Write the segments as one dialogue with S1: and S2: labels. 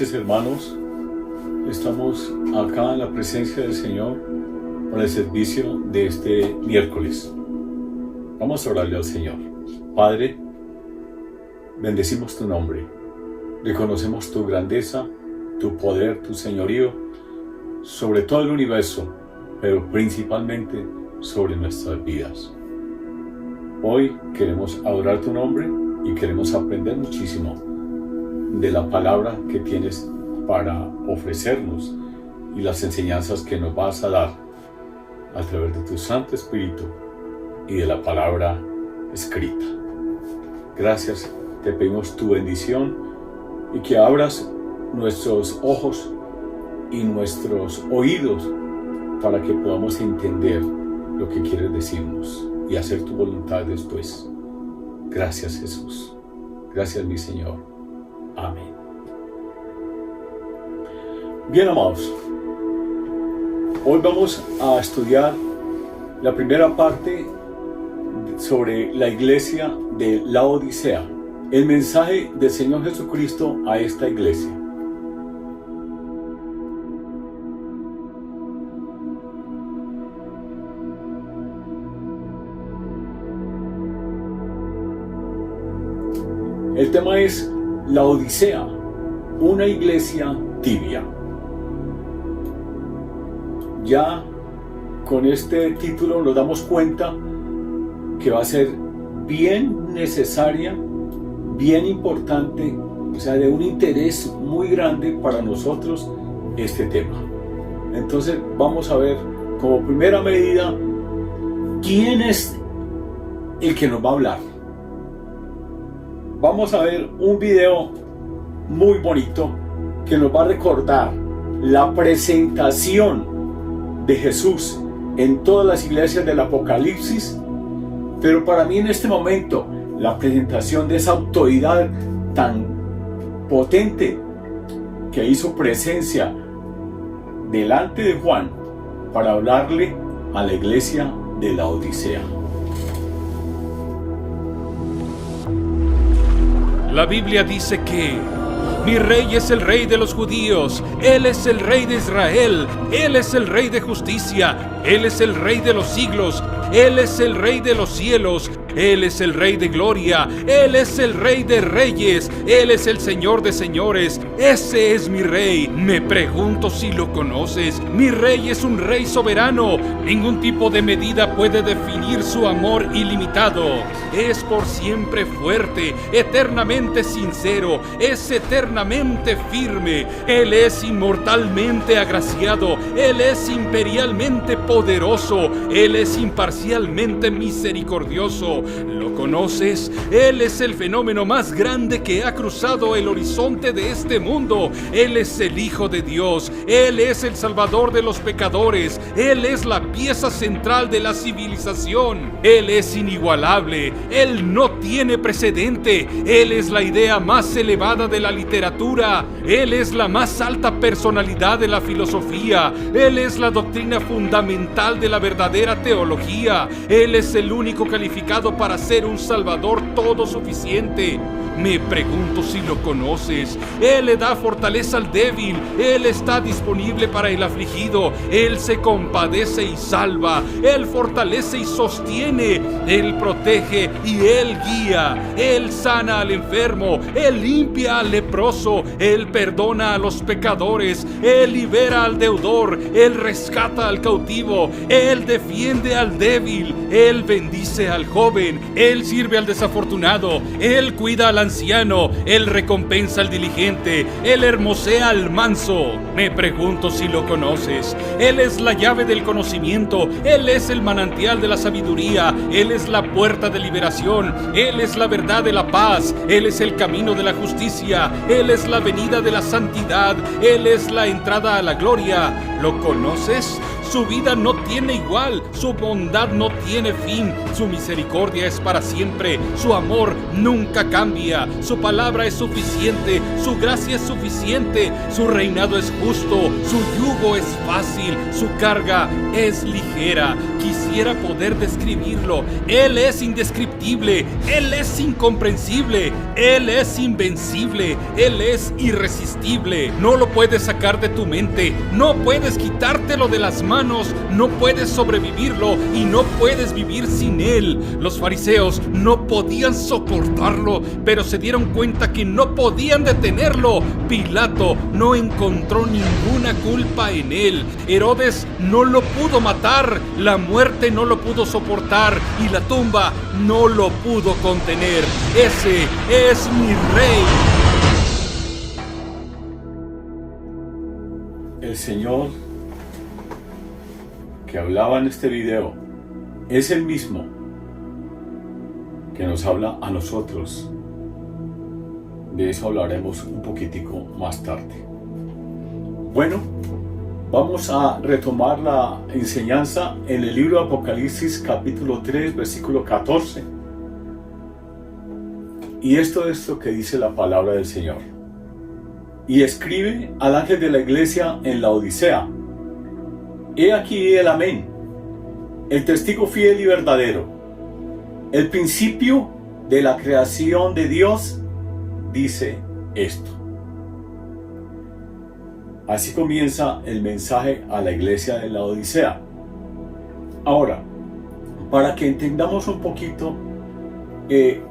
S1: noches, hermanos. Estamos acá en la presencia del Señor para el servicio de este miércoles. Vamos a orarle al Señor. Padre, bendecimos tu nombre. Reconocemos tu grandeza, tu poder, tu señorío sobre todo el universo, pero principalmente sobre nuestras vidas. Hoy queremos adorar tu nombre y queremos aprender muchísimo de la palabra que tienes para ofrecernos y las enseñanzas que nos vas a dar a través de tu Santo Espíritu y de la palabra escrita. Gracias, te pedimos tu bendición y que abras nuestros ojos y nuestros oídos para que podamos entender lo que quieres decirnos y hacer tu voluntad después. Gracias, Jesús. Gracias, mi Señor. Amén. Bien, amados, hoy vamos a estudiar la primera parte sobre la iglesia de Laodicea, el mensaje del Señor Jesucristo a esta iglesia. El tema es Laodicea, una iglesia tibia. Ya con este título nos damos cuenta que va a ser bien necesaria, bien importante, o sea, de un interés muy grande para nosotros este tema. Entonces vamos a ver como primera medida quién es el que nos va a hablar. Vamos a ver un video muy bonito que nos va a recordar la presentación de Jesús en todas las iglesias del Apocalipsis, pero para mí en este momento la presentación de esa autoridad tan potente que hizo presencia delante de Juan para hablarle a la iglesia de Laodicea.
S2: La Biblia dice que mi rey es el rey de los judíos, Él es el rey de Israel, Él es el rey de justicia, Él es el rey de los siglos, Él es el rey de los cielos, Él es el rey de gloria, Él es el rey de reyes, Él es el Señor de señores, ese es mi rey. Me pregunto si lo conoces. Mi rey es un rey soberano, ningún tipo de medida puede definir su amor ilimitado. Es por siempre fuerte, eternamente sincero, es eternamente firme, Él es inmortalmente agraciado, Él es imperialmente poderoso, Él es imparcialmente misericordioso. ¿Lo conoces? Él es el fenómeno más grande que ha cruzado el horizonte de este mundo. Él es el Hijo de Dios. Él es el Salvador de los pecadores. Él es la pieza central de la civilización. Él es inigualable. Él no tiene precedente. Él es la idea más elevada de la literatura. Él es la más alta personalidad de la filosofía. Él es la doctrina fundamental de la verdadera teología. Él es el único calificado para ser un Salvador todo suficiente. Me pregunto si lo conoces. Él le da fortaleza al débil. Él está disponible para el afligido. Él se compadece y salva. Él fortalece y sostiene. Él protege y Él guía. Él sana al enfermo. Él limpia al leproso. Él perdona a los pecadores. Él libera al deudor. Él rescata al cautivo. Él defiende al débil. Él bendice al joven. Él sirve al desafortunado. Él cuida al anciano, Él recompensa al diligente, Él hermosea al manso. Me pregunto si lo conoces. Él es la llave del conocimiento, Él es el manantial de la sabiduría, Él es la puerta de liberación, Él es la verdad de la paz, Él es el camino de la justicia, Él es la venida de la santidad, Él es la entrada a la gloria. ¿Lo conoces? Su vida no tiene igual, su bondad no tiene fin, su misericordia es para siempre, su amor nunca cambia, su palabra es suficiente, su gracia es suficiente, su reinado es justo, su yugo es fácil, su carga es ligera. Quisiera poder describirlo. Él es indescriptible, Él es incomprensible, Él es invencible, Él es irresistible. No lo puedes sacar de tu mente, no puedes quitártelo de las manos, no puedes sobrevivirlo y no puedes vivir sin Él. Los fariseos no podían soportarlo, pero se dieron cuenta que no podían detenerlo. Pilato no encontró ninguna culpa en Él. Herodes no lo pudo matar, la muerte no lo pudo soportar y la tumba no lo pudo contener. Ese es mi Rey.
S1: El Señor que hablaba en este video es el mismo que nos habla a nosotros. De eso hablaremos un poquitico más tarde. Bueno, vamos a retomar la enseñanza en el libro de Apocalipsis capítulo 3 versículo 14. Y esto es lo que dice la palabra del Señor. Y escribe al ángel de la iglesia en la Odisea: He aquí el Amén, el testigo fiel y verdadero, el principio de la creación de Dios, dice esto. Así comienza el mensaje a la iglesia de la Odisea. Ahora, para que entendamos un poquito qué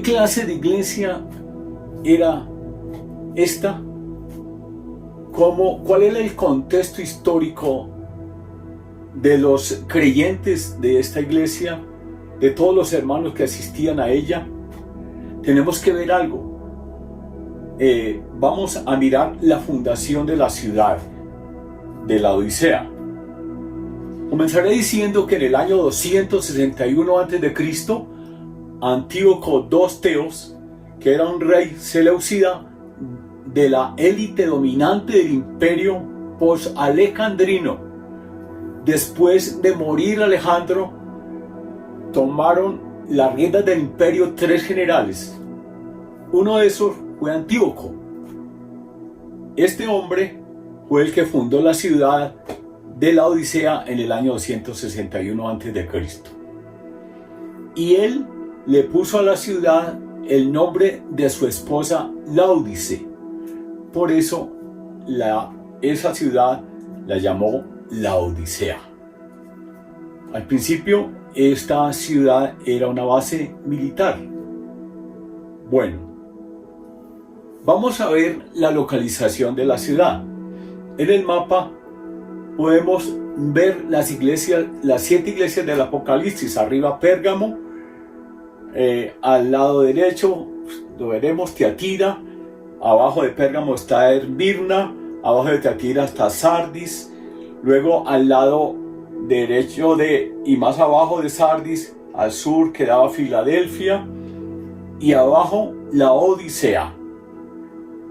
S1: clase de iglesia era esta, cuál era el contexto histórico de los creyentes de esta iglesia, de todos los hermanos que asistían a ella, tenemos que ver algo. Vamos a mirar la fundación de la ciudad de la Odisea. Comenzaré diciendo que en el año 261 a.C., Antíoco II Teos, que era un rey seleucida de la élite dominante del imperio post-alejandrino, después de morir Alejandro, tomaron las riendas del imperio tres generales. Uno de esos fue Antíoco. Este hombre fue el que fundó la ciudad de la Odisea en el año 261 a.C. Y él le puso a la ciudad el nombre de su esposa Laodice. Por eso esa ciudad la llamó la Odisea. Al principio esta ciudad era una base militar. Bueno, vamos a ver la localización de la ciudad. En el mapa podemos ver las iglesias, las 7 iglesias del Apocalipsis. Arriba Pérgamo, al lado derecho lo veremos Tiatira, abajo de Pérgamo está Esmirna, abajo de Tiatira está Sardis, luego al lado derecho y más abajo de Sardis, al sur quedaba Filadelfia y abajo la Odisea.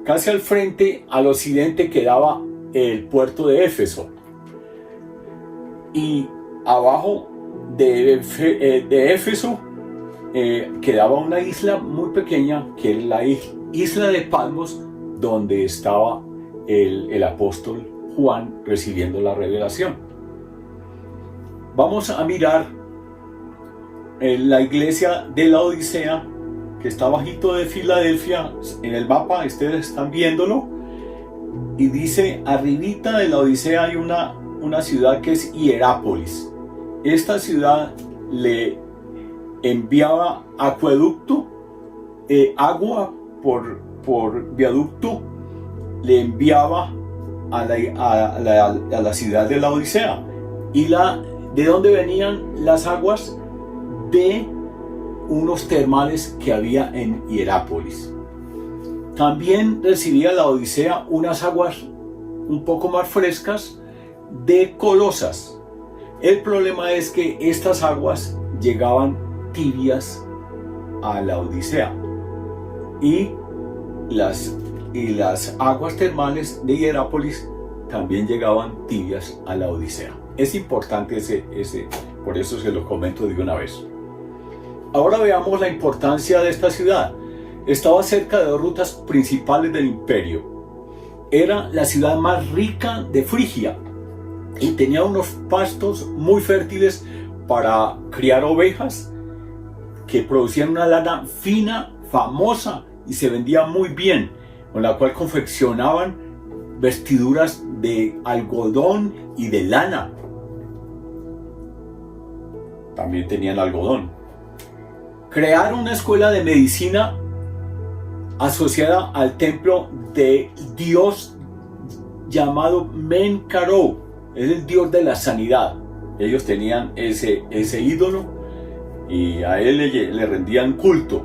S1: Casi al frente, al occidente, quedaba el puerto de Éfeso. Y abajo de Éfeso quedaba una isla muy pequeña, que es la isla de Patmos, donde estaba el apóstol Juan recibiendo la revelación. Vamos a mirar la iglesia de la Odisea, que está bajito de Filadelfia en el mapa, ustedes están viéndolo, y dice arribita de la Odisea hay una ciudad que es Hierápolis. Esta ciudad le enviaba acueducto, agua por viaducto, le enviaba a la ciudad de la Odisea. ¿Y de dónde venían las aguas? De unos termales que había en Hierápolis. También recibía la Odisea unas aguas un poco más frescas de Colosas. El problema es que estas aguas llegaban tibias a la Odisea y las aguas termales de Hierápolis también llegaban tibias a la Odisea. Es importante por eso se lo comento de una vez. Ahora veamos la importancia de esta ciudad. Estaba cerca de dos rutas principales del imperio. Era la ciudad más rica de Frigia y tenía unos pastos muy fértiles para criar ovejas que producían una lana fina, famosa y se vendía muy bien, con la cual confeccionaban vestiduras de algodón y de lana. También tenían algodón. Crearon una escuela de medicina asociada al templo de Dios llamado Menkaure, es el dios de la sanidad. Ellos tenían ese ídolo y a él le rendían culto.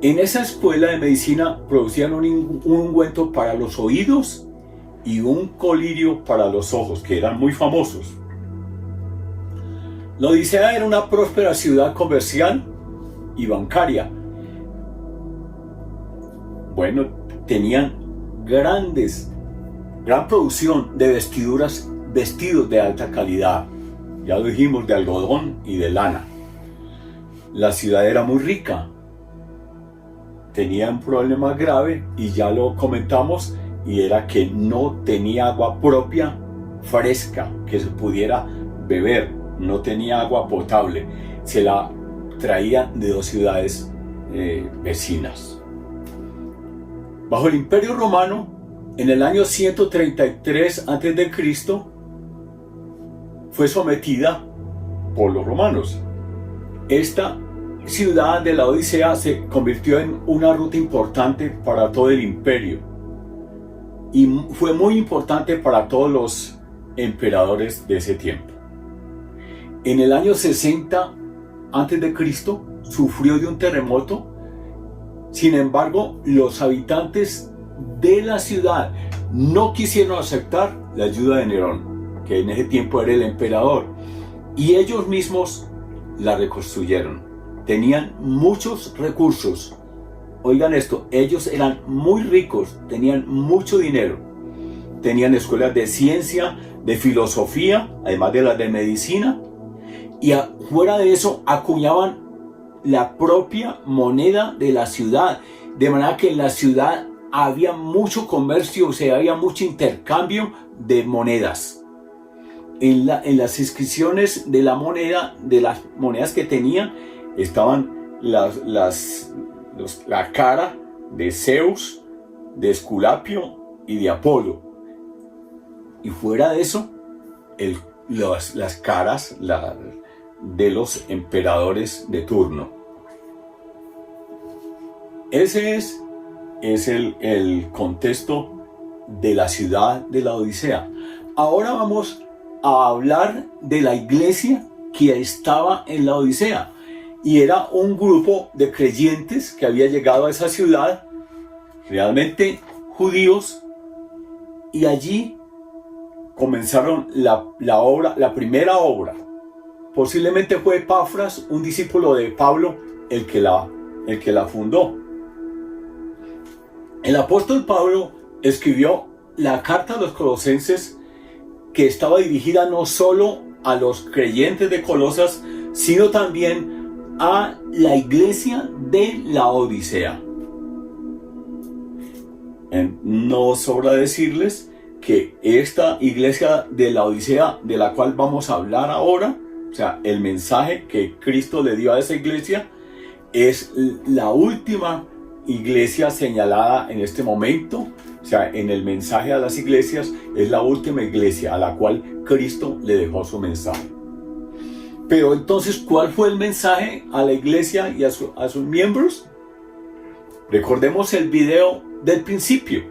S1: En esa escuela de medicina producían un ungüento para los oídos y un colirio para los ojos, que eran muy famosos. La Odisea era una próspera ciudad comercial y bancaria. Bueno, tenían gran producción de vestidos de alta calidad. Ya lo dijimos, de algodón y de lana. La ciudad era muy rica. Tenía un problema grave y ya lo comentamos, y era que no tenía agua propia fresca que se pudiera beber. No tenía agua potable. Se la traía de dos ciudades vecinas. Bajo el Imperio Romano, en el año 133 a.C., fue sometida por los romanos. Esta ciudad de la Odisea se convirtió en una ruta importante para todo el imperio y fue muy importante para todos los emperadores de ese tiempo. En el año 60 a.C. sufrió de un terremoto. Sin embargo, los habitantes de la ciudad no quisieron aceptar la ayuda de Nerón, que en ese tiempo era el emperador, y ellos mismos la reconstruyeron. Tenían muchos recursos. Oigan esto, ellos eran muy ricos, tenían mucho dinero. Tenían escuelas de ciencia, de filosofía, además de las de medicina, y fuera de eso acuñaban la propia moneda de la ciudad, de manera que en la ciudad había mucho comercio, o sea, había mucho intercambio de monedas. En las inscripciones de la moneda, de las monedas que tenían, estaban la cara de Zeus, de Esculapio y de Apolo. Y fuera de eso, las caras de los emperadores de turno. Ese es el contexto de la ciudad de la Odisea. Ahora vamos a hablar de la iglesia que estaba en la Odisea. Y era un grupo de creyentes que había llegado a esa ciudad, realmente judíos, y allí comenzaron la primera obra. Posiblemente fue Epafras, un discípulo de Pablo, el que la fundó. El apóstol Pablo escribió la carta a los Colosenses, que estaba dirigida no solo a los creyentes de Colosas, sino también a la iglesia de la Odisea. No sobra decirles que esta iglesia de la Odisea, de la cual vamos a hablar ahora, o sea, el mensaje que Cristo le dio a esa iglesia, es la última iglesia señalada en este momento. O sea, en el mensaje a las iglesias es la última iglesia a la cual Cristo le dejó su mensaje. Pero entonces, ¿cuál fue el mensaje a la iglesia y a sus miembros? Recordemos el video del principio.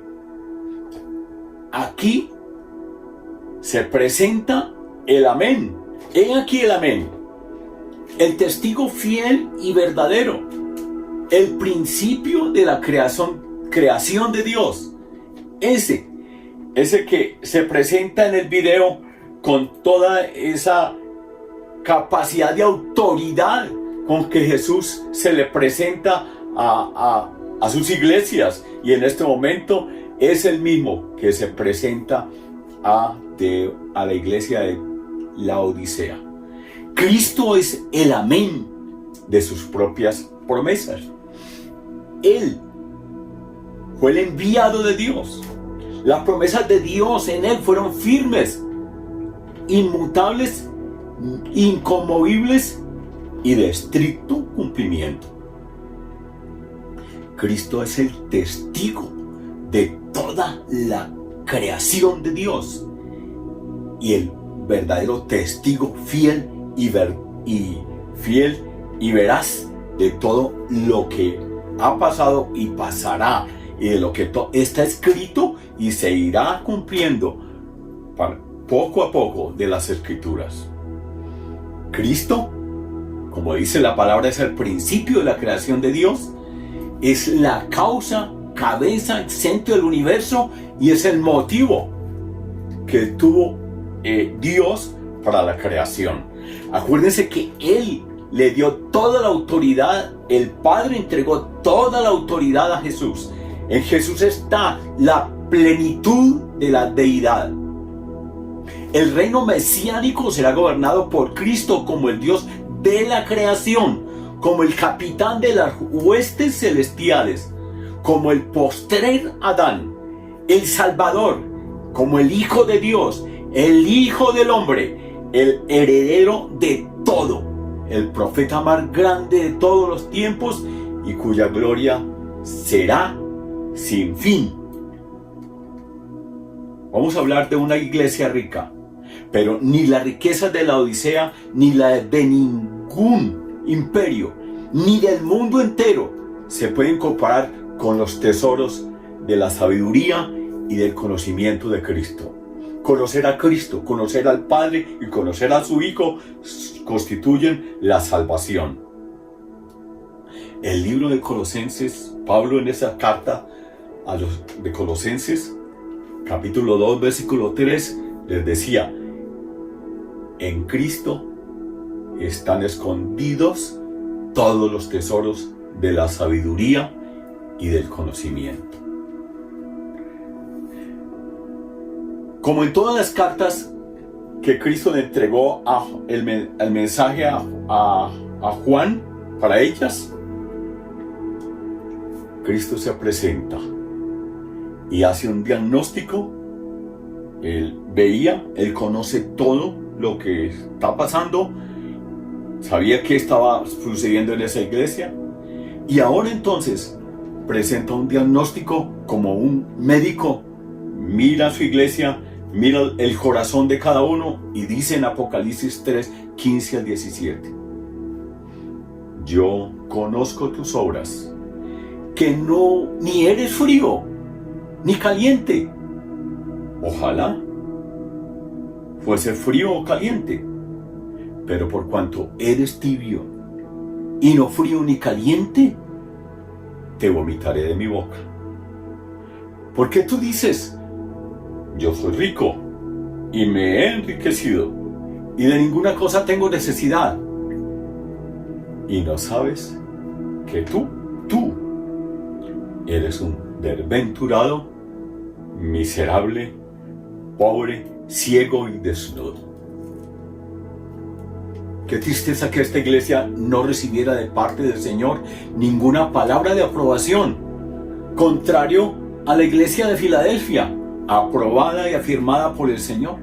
S1: Aquí se presenta el amén. He aquí el amén, el testigo fiel y verdadero, el principio de la creación de Dios. Ese que se presenta en el video con toda esa capacidad de autoridad con que Jesús se le presenta a sus iglesias. Y en este momento es el mismo que se presenta a la iglesia de Laodicea. Cristo es el amén de sus propias promesas. Él fue el enviado de Dios. Las promesas de Dios en Él fueron firmes, inmutables, inconmovibles y de estricto cumplimiento. Cristo es el testigo de toda la creación de Dios y el verdadero testigo fiel y veraz de todo lo que ha pasado y pasará, y de lo que está escrito y se irá cumpliendo poco a poco de las Escrituras. Cristo, como dice la palabra, es el principio de la creación de Dios, es la causa, cabeza, centro del universo y es el motivo que tuvo Dios para la creación. Acuérdense que Él le dio toda la autoridad, el Padre entregó toda la autoridad a Jesús. En Jesús está la plenitud de la deidad. El reino mesiánico será gobernado por Cristo como el Dios de la creación, como el capitán de las huestes celestiales, como el postrer Adán, el Salvador, como el Hijo de Dios, el Hijo del Hombre, el heredero de todo, el profeta más grande de todos los tiempos y cuya gloria será sin fin. Vamos a hablar de una iglesia rica, pero ni la riqueza de la Odisea, ni la de ningún imperio, ni del mundo entero se pueden comparar con los tesoros de la sabiduría y del conocimiento de Cristo. Conocer a Cristo, conocer al Padre y conocer a su Hijo constituyen la salvación. El libro de Colosenses, Pablo en esa carta a los de Colosenses, capítulo 2, versículo 3, les decía: en Cristo están escondidos todos los tesoros de la sabiduría y del conocimiento. Como en todas las cartas que Cristo le entregó el mensaje a Juan para ellas, Cristo se presenta y hace un diagnóstico. Él veía, Él conoce todo lo que está pasando, sabía qué estaba sucediendo en esa iglesia, y ahora entonces presenta un diagnóstico como un médico. Mira a su iglesia, mira el corazón de cada uno y dice en Apocalipsis 3, 15 al 17: yo conozco tus obras, que no ni eres frío ni caliente. Ojalá fuese frío o caliente, pero por cuanto eres tibio y no frío ni caliente, te vomitaré de mi boca. ¿Por qué tú dices: yo soy rico y me he enriquecido y de ninguna cosa tengo necesidad, y no sabes que tú eres un desventurado, miserable, pobre, ciego y desnudo? Qué tristeza que esta iglesia no recibiera de parte del Señor ninguna palabra de aprobación, contrario a la iglesia de Filadelfia, aprobada y afirmada por el Señor.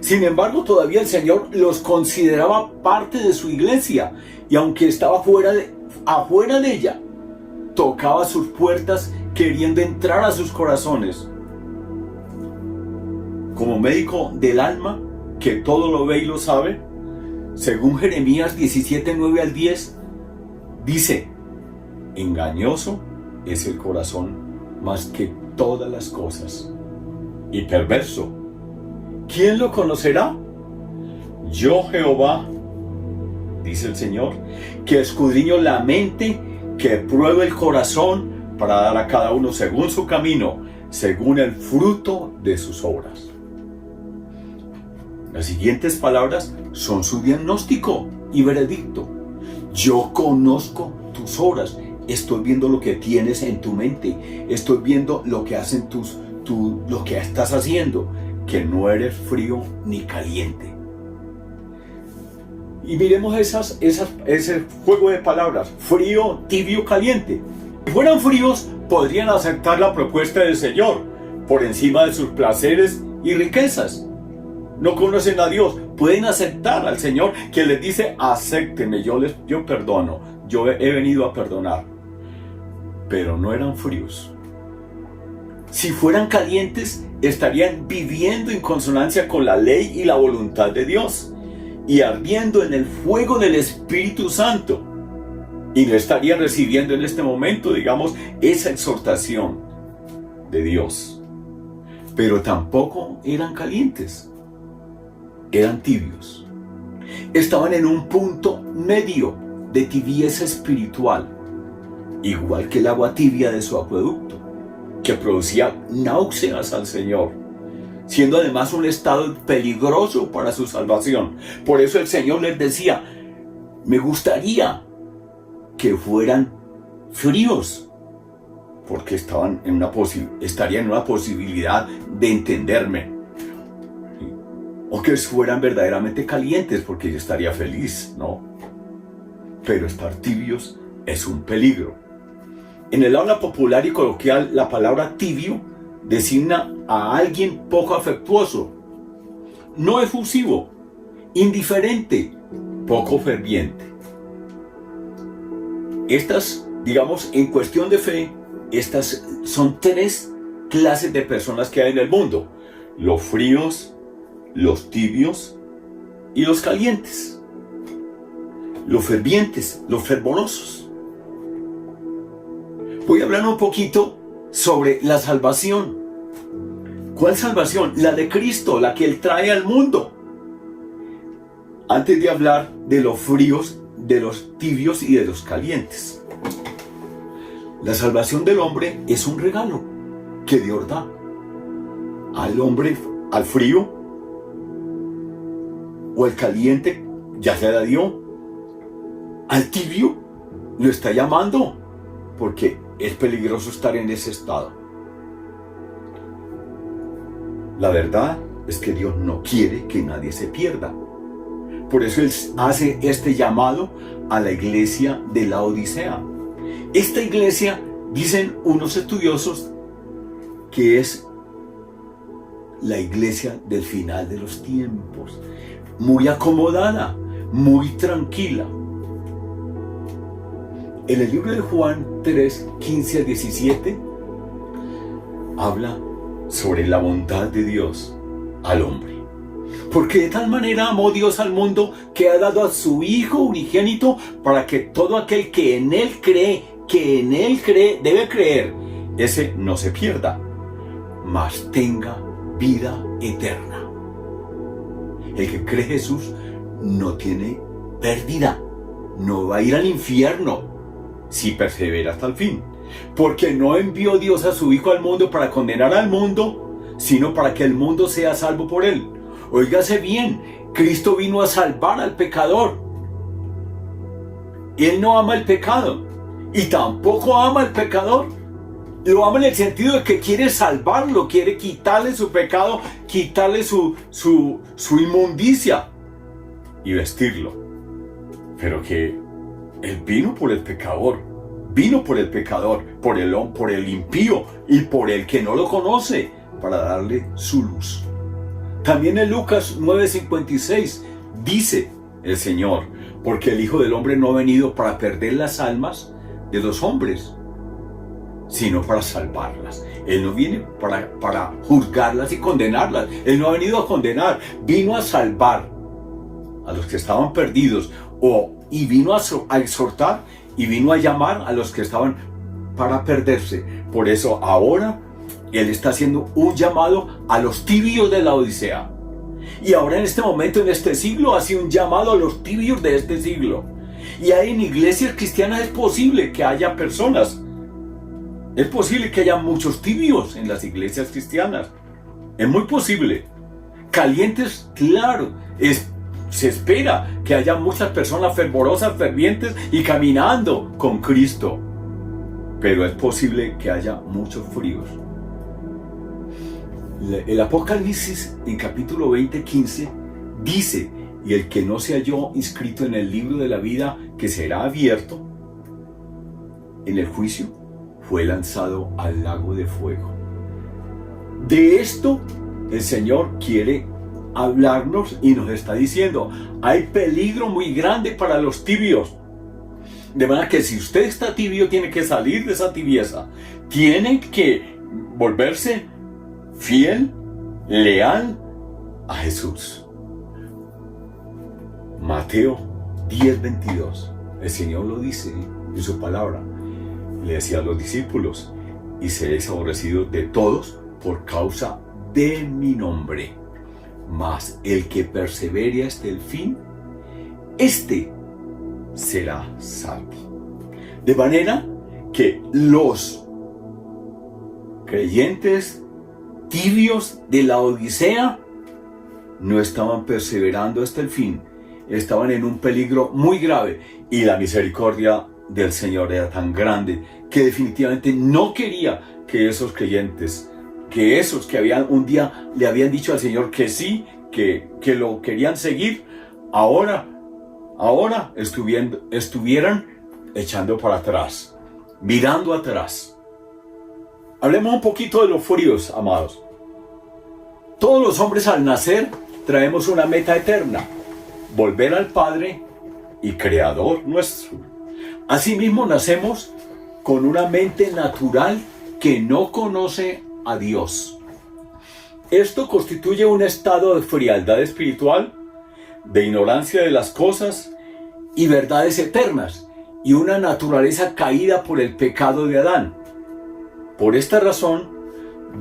S1: Sin embargo, todavía el Señor los consideraba parte de su iglesia, y aunque estaba afuera de ella, tocaba sus puertas queriendo entrar a sus corazones. Como médico del alma, que todo lo ve y lo sabe, según Jeremías 17, 9 al 10, dice: engañoso es el corazón más que todas las cosas, y perverso, ¿quién lo conocerá? Yo, Jehová, dice el Señor, que escudriño la mente, que pruebo el corazón, para dar a cada uno según su camino, según el fruto de sus obras. Las siguientes palabras son su diagnóstico y veredicto: yo conozco tus obras,
S3: estoy viendo lo que tienes en tu mente, estoy viendo lo que hacen lo que estás haciendo, que no eres frío ni caliente. Y miremos ese juego de palabras, frío, tibio, caliente. Si fueran fríos, podrían aceptar la propuesta del Señor por encima de sus placeres y riquezas. No conocen a Dios, pueden aceptar al Señor, que les dice: acéptenme, yo perdono, yo he venido a perdonar. Pero no eran fríos. Si fueran calientes, estarían viviendo en consonancia con la ley y la voluntad de Dios, y ardiendo en el fuego del Espíritu Santo, y no estarían recibiendo en este momento, digamos, esa exhortación de Dios. Pero tampoco eran calientes, eran tibios. Estaban en un punto medio de tibieza espiritual, igual que el agua tibia de su acueducto, que producía náuseas al Señor, siendo además un estado peligroso para su salvación. Por eso el Señor les decía: me gustaría que fueran fríos, porque estarían en una posibilidad de entenderme, o que fueran verdaderamente calientes, porque yo estaría feliz, ¿no? Pero estar tibios es un peligro. En el habla popular y coloquial, la palabra tibio designa a alguien poco afectuoso, no efusivo, indiferente, poco ferviente. Estas, digamos, en cuestión de fe, estas son tres clases de personas que hay en el mundo: los fríos, los tibios y los calientes. Los fervientes, los fervorosos. Voy a hablar un poquito sobre la salvación. ¿Cuál salvación? La de Cristo, la que Él trae al mundo. Antes de hablar de los fríos, de los tibios y de los calientes. La salvación del hombre es un regalo que Dios da al hombre, al frío o al caliente, ya se la dio. Al tibio lo está llamando, porque es peligroso estar en ese estado. La verdad es que Dios no quiere que nadie se pierda. Por eso Él hace este llamado a la iglesia de la Odisea. Esta iglesia, dicen unos estudiosos, que es la iglesia del final de los tiempos, muy acomodada, muy tranquila. En el libro de Juan 3, 15 a 17, habla sobre la bondad de Dios al hombre. Porque de tal manera amó Dios al mundo, que ha dado a su Hijo unigénito, para que todo aquel que en Él cree, debe creer, ese no se pierda, mas tenga vida eterna. El que cree Jesús no tiene pérdida, no va a ir al infierno si persevera hasta el fin. Porque no envió Dios a su Hijo al mundo para condenar al mundo, sino para que el mundo sea salvo por Él. Óigase bien, Cristo vino a salvar al pecador. Él no ama el pecado y tampoco ama al pecador. Lo ama en el sentido de que quiere salvarlo, quiere quitarle su pecado, quitarle su inmundicia y vestirlo. Pero que Él vino por el pecador, por el impío y por el que no lo conoce, para darle su luz. También en Lucas 9:56 dice el Señor: porque el Hijo del Hombre no ha venido para perder las almas de los hombres, sino para salvarlas. Él no viene para juzgarlas y condenarlas. Él no ha venido a condenar, vino a salvar a los que estaban perdidos, y vino a exhortar y vino a llamar a los que estaban para perderse. Por eso ahora Él está haciendo un llamado a los tibios de la Odisea. Y ahora en este momento, en este siglo, hace un llamado a los tibios de este siglo. Y hay en iglesias cristianas, es posible que haya personas, es posible que haya muchos tibios en las iglesias cristianas. Es muy posible. Calientes, claro, se espera que haya muchas personas fervorosas, fervientes y caminando con Cristo. pero es posible que haya muchos fríos. El Apocalipsis en capítulo 20:15 dice: y el que no se halló inscrito en el libro de la vida, que será abierto en el juicio, fue lanzado al lago de fuego. De esto el Señor quiere hablarnos y nos está diciendo: hay peligro muy grande para los tibios. De manera que si usted está tibio, tiene que salir de esa tibieza. Tiene que volverse fiel, leal a Jesús. Mateo 10:22. El Señor lo dice en su palabra. Le decía a los discípulos: y seréis aborrecidos de todos por causa de mi nombre. Mas el que persevere hasta el fin, este será salvo. De manera que los creyentes tibios de la Odisea no estaban perseverando hasta el fin, estaban en un peligro muy grave, y la misericordia del Señor era tan grande que definitivamente no quería que esos creyentes, que esos que un día le habían dicho al Señor que sí, que lo querían seguir, ahora estuvieran echando para atrás, mirando atrás. Hablemos un poquito de los fríos, amados. Todos los hombres al nacer traemos una meta eterna: volver al Padre y Creador nuestro. Asimismo nacemos con una mente natural que no conoce a Dios. Esto constituye un estado de frialdad espiritual, de ignorancia de las cosas y verdades eternas, y una naturaleza caída por el pecado de Adán. Por esta razón,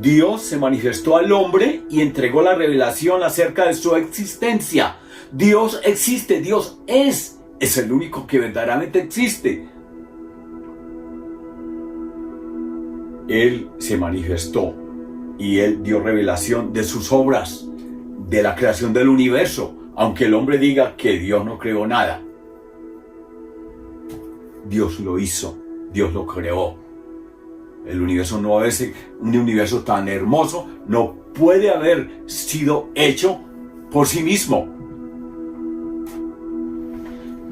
S3: Dios se manifestó al hombre y entregó la revelación acerca de su existencia. Dios existe, Dios es el único que verdaderamente existe. Él se manifestó y Él dio revelación de sus obras, de la creación del universo, aunque el hombre diga que Dios no creó nada. Dios lo hizo, Dios lo creó. El universo no es un universo tan hermoso, no puede haber sido hecho por sí mismo.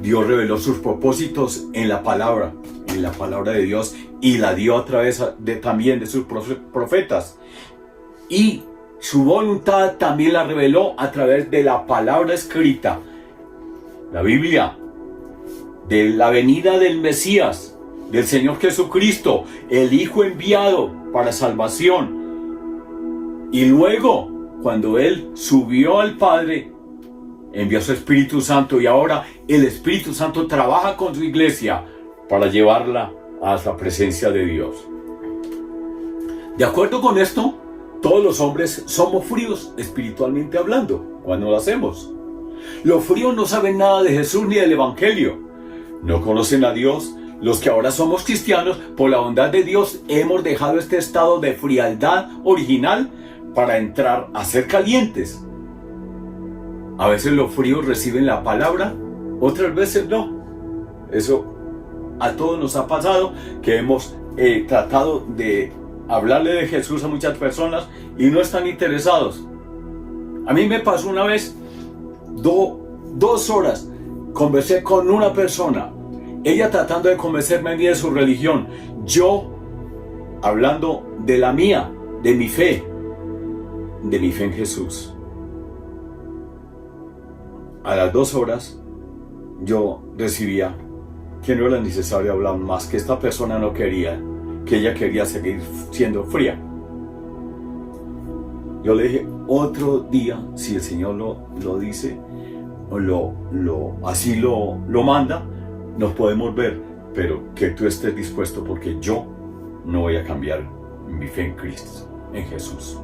S3: Dios reveló sus propósitos en la palabra de Dios, y la dio a través también de sus profetas. Y su voluntad también la reveló a través de la palabra escrita, la Biblia, de la venida del Mesías, del Señor Jesucristo, el Hijo enviado para salvación. Y luego, cuando Él subió al Padre, envió su Espíritu Santo, y ahora el Espíritu Santo trabaja con su iglesia para llevarla a la presencia de Dios. De acuerdo con esto, todos los hombres somos fríos espiritualmente hablando cuando lo hacemos. Los fríos no saben nada de Jesús ni del Evangelio. No conocen a Dios. Los que ahora somos cristianos, por la bondad de Dios, hemos dejado este estado de frialdad original para entrar a ser calientes. A veces los fríos reciben la palabra, otras veces no. Eso a todos nos ha pasado, que hemos tratado de hablarle de Jesús a muchas personas y no están interesados. A mí me pasó una vez, 2 horas, conversé con una persona, ella tratando de convencerme a mí de su religión, yo hablando de la mía, de mi fe en Jesús. A las 2 horas yo recibía que no era necesario hablar más, que esta persona no quería, que ella quería seguir siendo fría. Yo le dije: otro día, si el Señor lo dice, así lo manda, nos podemos ver, pero que tú estés dispuesto, porque yo no voy a cambiar mi fe en Cristo, en Jesús.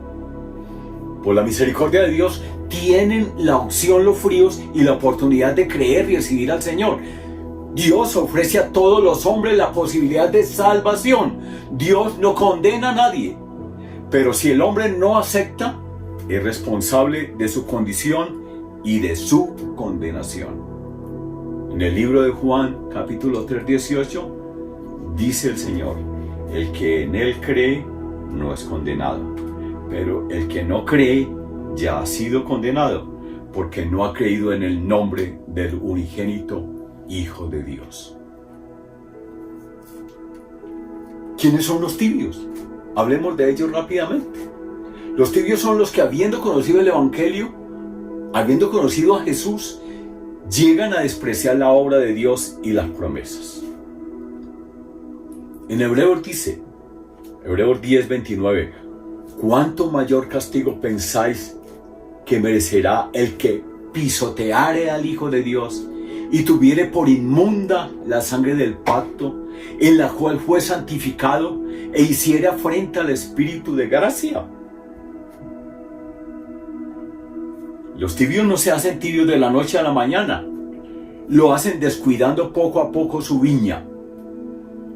S3: Por la misericordia de Dios, tienen la opción los fríos y la oportunidad de creer y recibir al Señor. Dios ofrece a todos los hombres la posibilidad de salvación. Dios no condena a nadie. Pero si el hombre no acepta, es responsable de su condición y de su condenación. En el libro de Juan, capítulo 3:18, dice el Señor: El que en él cree no es condenado, pero el que no cree ya ha sido condenado, porque no ha creído en el nombre del unigénito Hijo de Dios. ¿Quiénes son los tibios? Hablemos de ellos rápidamente. Los tibios son los que, habiendo conocido el Evangelio, habiendo conocido a Jesús, llegan a despreciar la obra de Dios y las promesas. En Hebreos dice, Hebreos 10:29, ¿cuánto mayor castigo pensáis que merecerá el que pisoteare al Hijo de Dios y tuviere por inmunda la sangre del pacto, en la cual fue santificado, e hiciere afrenta al Espíritu de gracia? Los tibios no se hacen tibios de la noche a la mañana, lo hacen descuidando poco a poco su viña.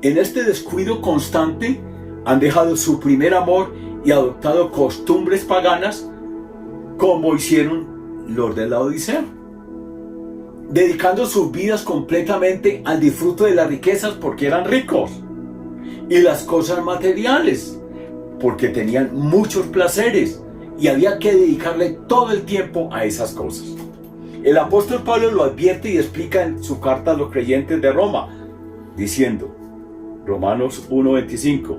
S3: En este descuido constante han dejado su primer amor y adoptado costumbres paganas, como hicieron los de la Odisea, dedicando sus vidas completamente al disfrute de las riquezas porque eran ricos, y las cosas materiales porque tenían muchos placeres y había que dedicarle todo el tiempo a esas cosas. El apóstol Pablo lo advierte y explica en su carta a los creyentes de Roma, diciendo, Romanos 1:25,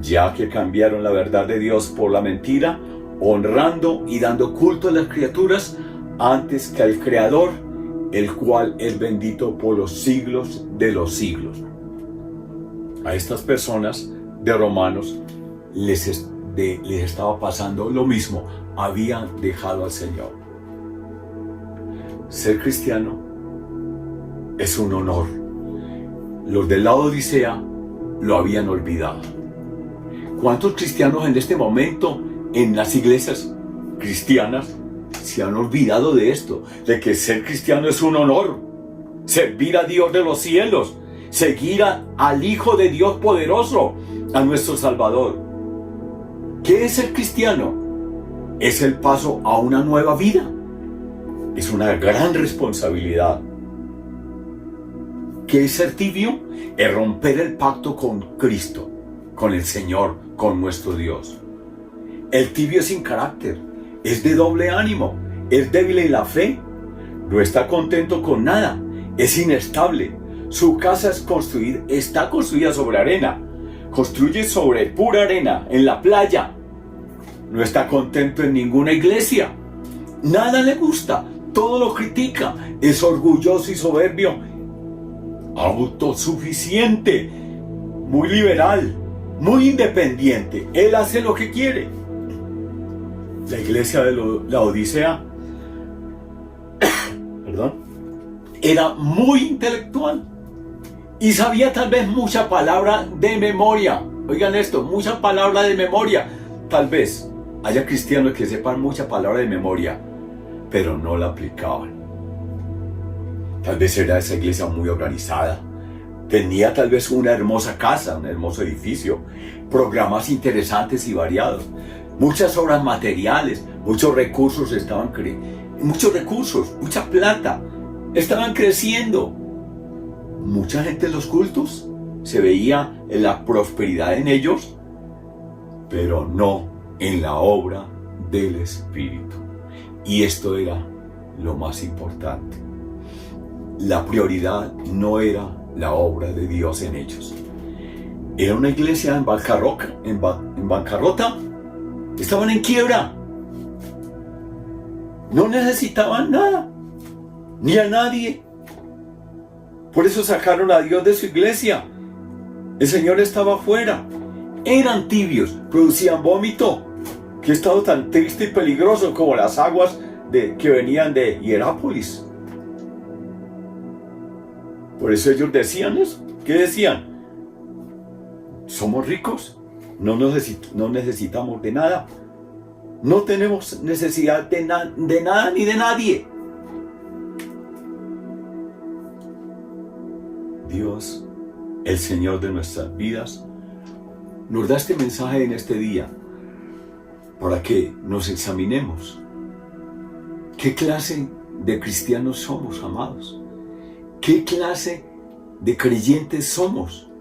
S3: ya que cambiaron la verdad de Dios por la mentira, honrando y dando culto a las criaturas antes que al Creador, el cual es bendito por los siglos de los siglos. A estas personas de Romanos les estaba pasando lo mismo, habían dejado al Señor. Ser cristiano es un honor. Los del lado de Odisea lo habían olvidado. ¿Cuántos cristianos en este momento en las iglesias cristianas se han olvidado de esto? De que ser cristiano es un honor. Servir a Dios de los cielos. Seguir al Hijo de Dios poderoso, a nuestro Salvador. ¿Qué es ser cristiano? Es el paso a una nueva vida. Es una gran responsabilidad. ¿Qué es ser tibio? Es romper el pacto con Cristo, con el Señor, con nuestro Dios. El tibio es sin carácter, es de doble ánimo, es débil en la fe, no está contento con nada, es inestable. Su casa está construida sobre arena, construye sobre pura arena, en la playa. No está contento en ninguna iglesia, nada le gusta, todo lo critica, es orgulloso y soberbio, autosuficiente, muy liberal, muy independiente. Él hace lo que quiere. La iglesia de la Odisea era muy intelectual y sabía tal vez mucha palabra de memoria. Oigan esto, mucha palabra de memoria. Tal vez haya cristianos que sepan mucha palabra de memoria, pero no la aplicaban. Tal vez era esa iglesia muy organizada. Tenía tal vez una hermosa casa, un hermoso edificio, programas interesantes y variados, muchas obras materiales, muchos recursos, mucha plata, estaban creciendo. Mucha gente en los cultos se veía en la prosperidad en ellos, pero no en la obra del Espíritu. Y esto era lo más importante. La prioridad no era la obra de Dios en ellos. Era una iglesia en bancarrota. Estaban en quiebra. No necesitaban nada, ni a nadie. Por eso sacaron a Dios de su iglesia. El Señor estaba afuera. Eran tibios, producían vómito. Qué estado tan triste y peligroso, como las aguas que venían de Hierápolis. Por eso ellos decían eso. ¿Qué decían? Somos ricos, no necesitamos de nada. No tenemos necesidad de nada ni de nadie. Dios, el Señor de nuestras vidas, nos da este mensaje en este día para que nos examinemos. ¿Qué clase de cristianos somos, amados? ¿Qué clase de creyentes somos?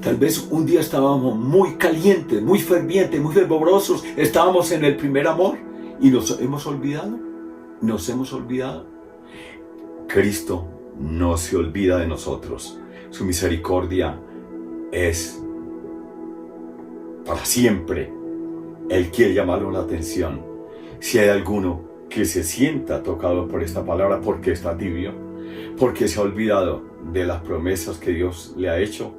S3: Tal vez un día estábamos muy calientes, muy fervientes, muy fervorosos. Estábamos en el primer amor y nos hemos olvidado. Nos hemos olvidado. Cristo no se olvida de nosotros. Su misericordia es para siempre. Él quiere llamarnos la atención. Si hay alguno que se sienta tocado por esta palabra porque está tibio, porque se ha olvidado de las promesas que Dios le ha hecho,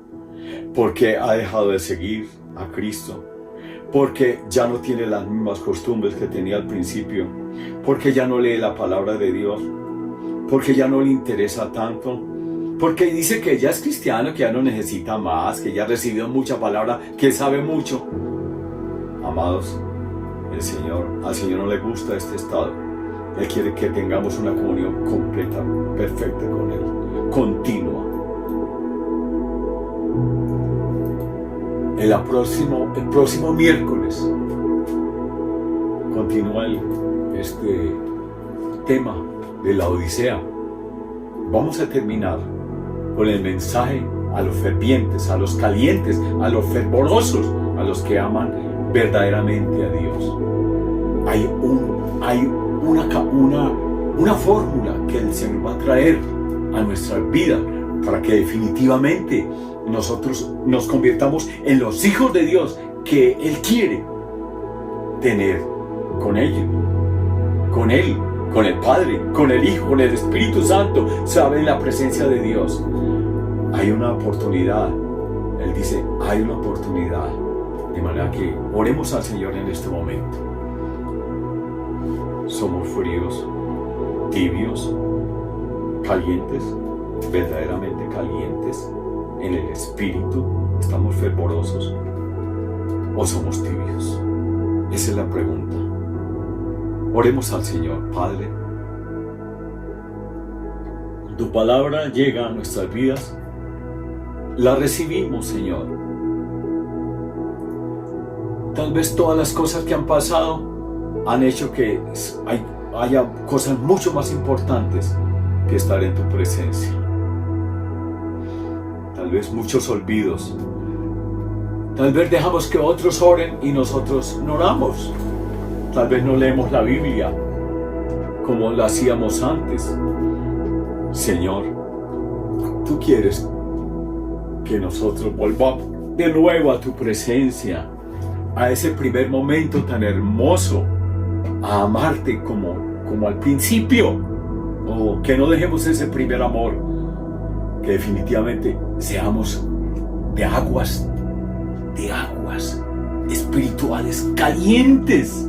S3: porque ha dejado de seguir a Cristo, porque ya no tiene las mismas costumbres que tenía al principio, porque ya no lee la palabra de Dios, porque ya no le interesa tanto, porque dice que ya es cristiano, que ya no necesita más, que ya ha recibido mucha palabra, que sabe mucho. Amados, al Señor no le gusta este estado. Él quiere que tengamos una comunión completa, perfecta con Él, continua. El próximo miércoles continúa este tema de la Odisea. Vamos a terminar con el mensaje a los fervientes, a los calientes, a los fervorosos, a los que aman verdaderamente a Dios. Hay una fórmula que el Señor va a traer a nuestra vida para que definitivamente nosotros nos convirtamos en los hijos de Dios que Él quiere tener con Él, con el Padre, con el Hijo, con el Espíritu Santo. Sabe la presencia de Dios. Hay una oportunidad. Él dice, hay una oportunidad. De manera que oremos al Señor en este momento. Somos fríos, tibios, calientes, verdaderamente calientes en el espíritu. ¿Estamos fervorosos o somos tibios? Esa es la pregunta. Oremos al Señor. Padre, tu palabra llega a nuestras vidas, la recibimos, Señor. Tal vez todas las cosas que han pasado han hecho que haya cosas mucho más importantes que estar en tu presencia. Tal vez muchos olvidos. Tal vez dejamos que otros oren y nosotros no oramos. Tal vez no leemos la Biblia como lo hacíamos antes. Señor, tú quieres que nosotros volvamos de nuevo a tu presencia, a ese primer momento tan hermoso, a amarte como al principio. Oh, que no dejemos ese primer amor, que definitivamente seamos de aguas espirituales calientes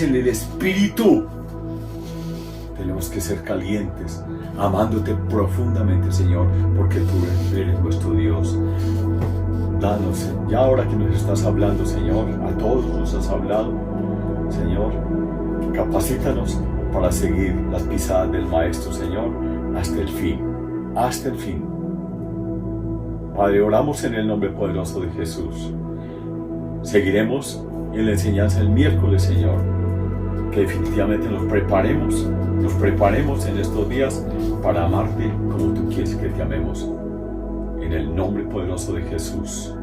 S3: en el espíritu. Tenemos que ser calientes, amándote profundamente, Señor, porque tú eres nuestro Dios. Danos, ya ahora que nos estás hablando, Señor, a todos nos has hablado, Señor, capacítanos para seguir las pisadas del Maestro, Señor, hasta el fin. Padre, oramos en el nombre poderoso de Jesús. Seguiremos en la enseñanza el miércoles, Señor, que definitivamente nos preparemos en estos días para amarte como tú quieres que te amemos. En el nombre poderoso de Jesús,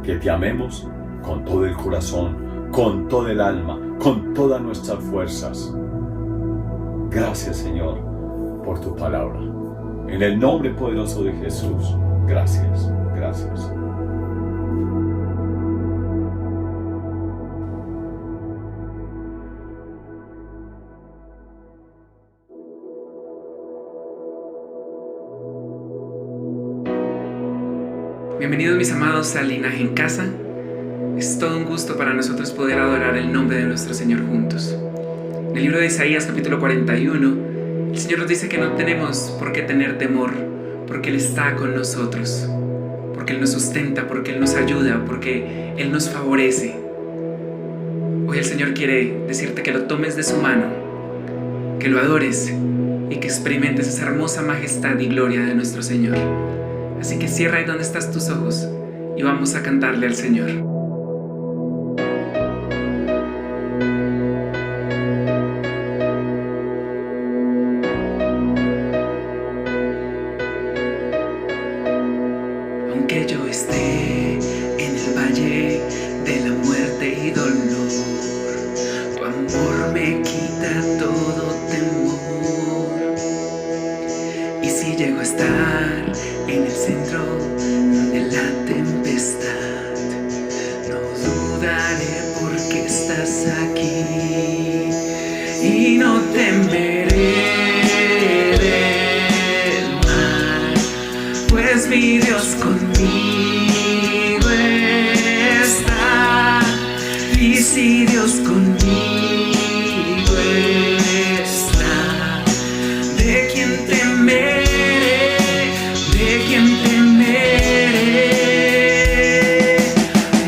S3: que te amemos con todo el corazón, con toda el alma, con todas nuestras fuerzas. Gracias, Señor, por tu palabra. En el nombre poderoso de Jesús, gracias.
S4: Bienvenidos, mis amados, al Linaje en Casa. Es todo un gusto para nosotros poder adorar el nombre de nuestro Señor juntos. En el libro de Isaías, capítulo 41, el Señor nos dice que no tenemos por qué tener temor, porque Él está con nosotros, porque Él nos sustenta, porque Él nos ayuda, porque Él nos favorece. Hoy el Señor quiere decirte que lo tomes de su mano, que lo adores y que experimentes esa hermosa majestad y gloria de nuestro Señor. Así que cierra ahí donde estás tus ojos y vamos a cantarle al Señor. que estás aquí y no temeré del mal, pues mi Dios conmigo está. Y si Dios conmigo está, ¿de quién temeré? ¿De quién temeré?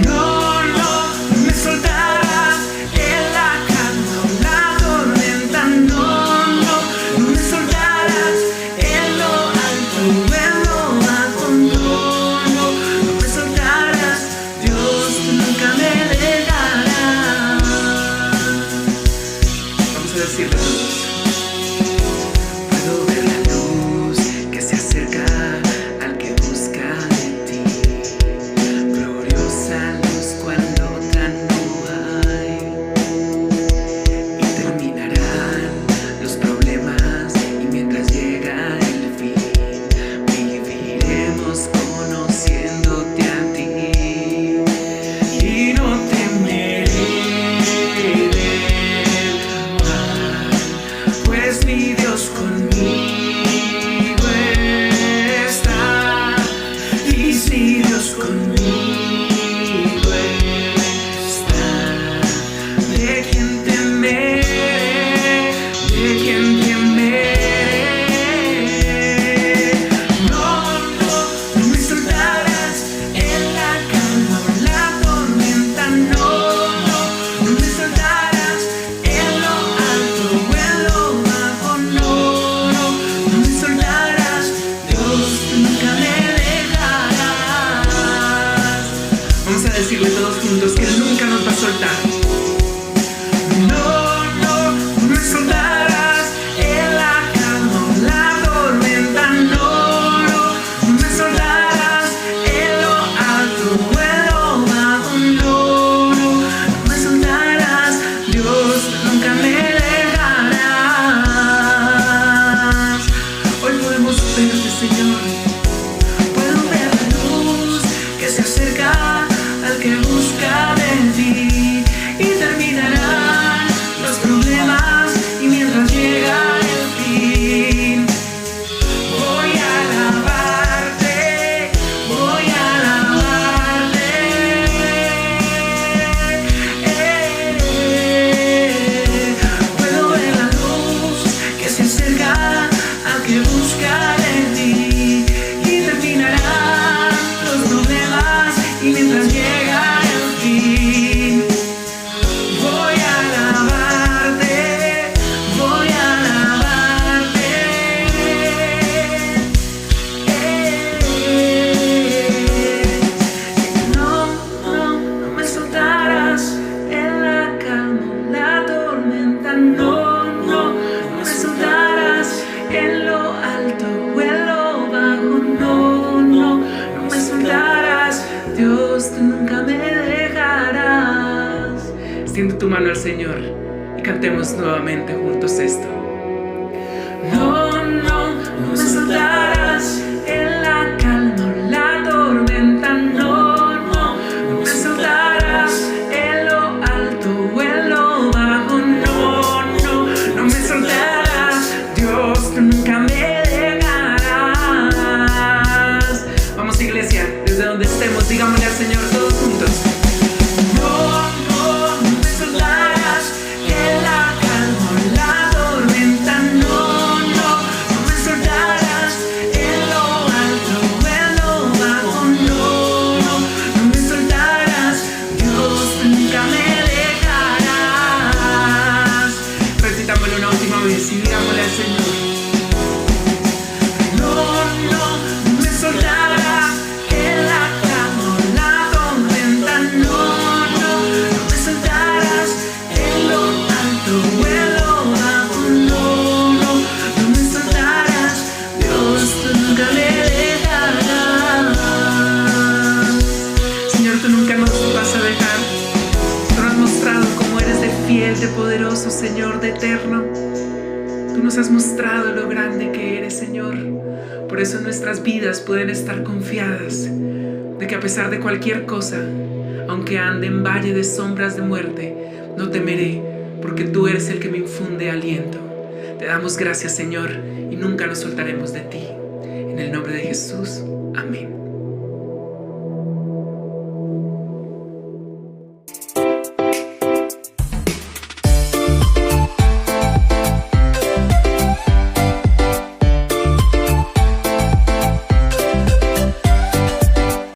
S4: No, no, no me soltarás en la calma o la tormenta. No, no, no me soltarás en lo alto o en lo bajo. No, no, no me soltarás. Dios, tú nunca me dejarás. Vamos a decirle a todos. Puedo ver la luz que se acerca al que busca de ti. Gloriosa luz cuando otra no hay. Y terminarán los problemas y mientras llega el fin, viviremos conociéndote a ti. Y no temeré del mal, pues mi Dios conmigo está. Y si Dios conmigo está, ¿de quién temeré? ¿De quién temeré? No, no, no me soltarás en la calma o la tormenta. No, no, no me soltarás en lo alto o en lo bajo. No, no, no me soltarás. Dios, tú nunca me dejarás. Vamos a decirle todos juntos que Él nunca nos va a soltar. No, no, no me soltarás en la calma o la tormenta. No, no, no me soltarás en lo alto o en lo bajo. No, no, no me soltarás. Dios, tú nunca me dejarás. Hoy podemos verte, Señor. Puedo ver la luz que se acerca al que busca de ti. Y terminarán los problemas y mientras llega el fin, voy a alabarte, voy a alabarte. Puedo ver la luz que se acerca al que busca de ti. Y terminarán los problemas y mientras llega el fin, voy a alabarte, voy a alabarte. No, no, no me soltarás en la calma o la tormenta. No, no, no me soltarás en lo alto o en lo bajo. No, no, no me soltarás. Dios, tú nunca me dejarás. Extiende tu mano al Señor y cantemos nuevamente juntos esto. No, no, no me soltarás en la calma o la tormenta. No, no, no me soltarás en lo alto o en lo bajo. No, no, no me soltarás. Dios, tú nunca me dejarás. Vamos, iglesia, desde donde estemos, digámosle al Señor todos juntos. No, no, no me soltarás en la calma o la tormenta. No, no, no me soltarás en lo alto o en lo bajo. No, no, no me soltarás. Dios, tú nunca me dejarás. Recitámoslo una última vez y digámosle al Señor. No, no, no me soltarás en la calma o la tormenta. No, no, no me soltarás en lo alto o en lo bajo. No, no, no me soltarás. Dios, tú nunca me dejarás. Señor, tú nunca nos vas a dejar. Tú nos has mostrado cómo eres de fiel, de poderoso, Señor, de eterno. Tú nos has mostrado lo grande que eres, Señor. Por eso nuestras vidas pueden estar confiadas de que a pesar de cualquier cosa, Aunque ande en valle de sombras de muerte, no temeré, porque tú eres el que me infunde aliento. Te damos gracias, Señor, y nunca nos soltaremos de ti. En el nombre de Jesús, amén.